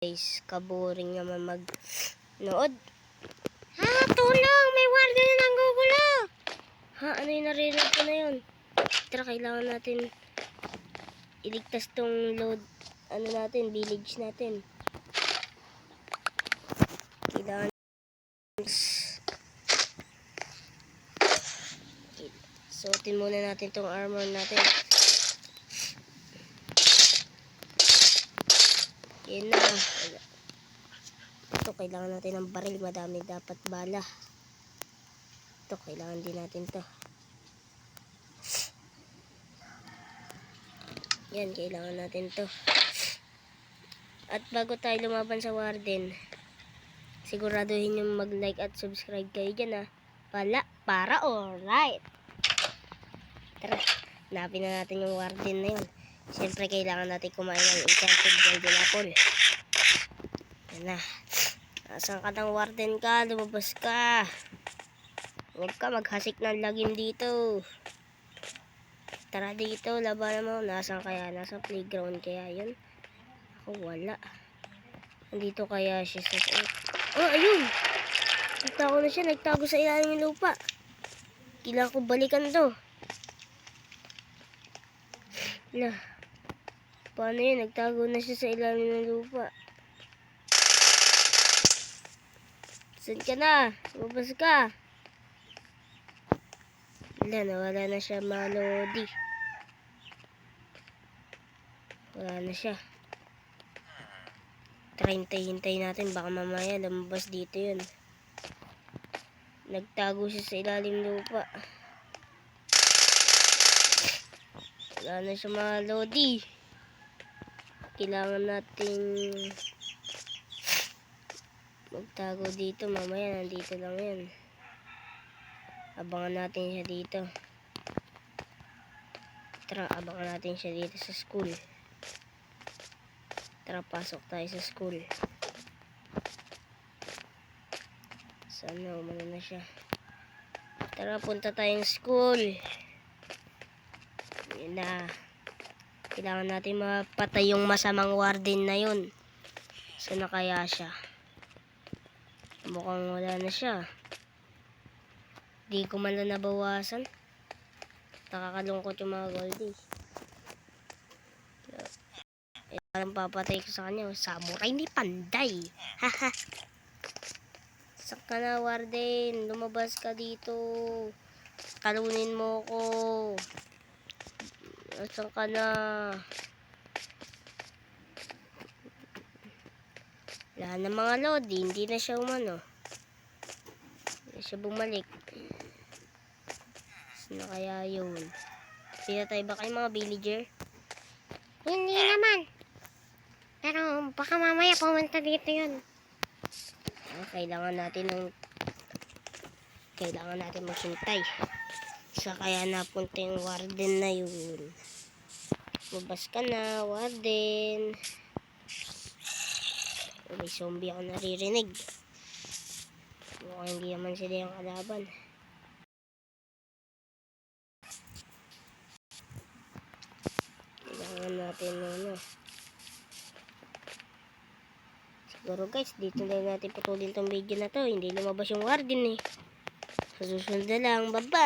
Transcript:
guys, kaboring naman mag-nood. Ha, tulong! May warden na nanggugulo! Ha, ano yung narinig ko na yun? Tara, kailangan natin iligtas tong load, ano natin, village natin. Kailangan suotin muna natin tong armor natin. Yan na. Ito, kailangan natin ng baril. Madami dapat bala. Ito, kailangan din natin to. Yan, kailangan natin to. At bago tayo lumaban sa warden, siguraduhin yung mag-like at subscribe kayo dyan, ha. Para alright. Tara, hanapin na natin yung warden na yun. Siyempre, kailangan natin kumain ng enchanted golden apple. Yan na. Nasaan ka ng warden ka? Lumabas ka. Huwag ka maghasik ng lagim dito. Tara dito, labanan mo. Nasaan kaya? Nasa playground kaya yun? Ako wala. Nandito kaya siya sa... Oh, ayun! Nagtago na siya. Nagtago sa ilalim ng lupa. Kailangan ko balikan to. Lah. Paano yun? Nagtago na siya sa ilalim ng lupa. Saan ka na? Lumabas ka. Wala, nawala na siya, Malodi. Wala na siya. Try hintay natin. Baka mamaya lumabas dito yun. Nagtago siya sa ilalim ng lupa. Wala na siya, Malodi. Kailangan nating magtago dito. Mamaya nandito lang yan. Abangan natin siya dito. Tara, abangan natin siya dito sa school. Tara, pasok tayo sa school. Sana umano na siya. Tara, punta tayong school. Yan na. Kailangan natin mapatay yung masamang warden na yun. Saan na kaya siya? Mukhang wala na siya. Di ko man lang nabawasan. Nakakalungkot yung mga goldies. Parang papatay ko sa kanya. Samurai ni Panday. Haha. Saan ka na, warden? Lumabas ka dito. Talunin mo ko. Saan ka na? Wala na mga lodi. Hindi na siya umano. Hindi siya bumalik. Saan na kaya yun? Pinatay ba kayo mga villager? Hindi naman. Pero baka mamaya pumunta dito yun. Kailangan natin maghintay. Sa kaya napunta yung warden na yun. Lumabas ka na, warden. May zombie ako naririnig. Mukhang hindi naman sila yung kalaban. Kailangan natin siguro guys, dito na natin putulin tong video na to. Hindi lumabas yung warden eh. Sa susunod na lang. Bye bye!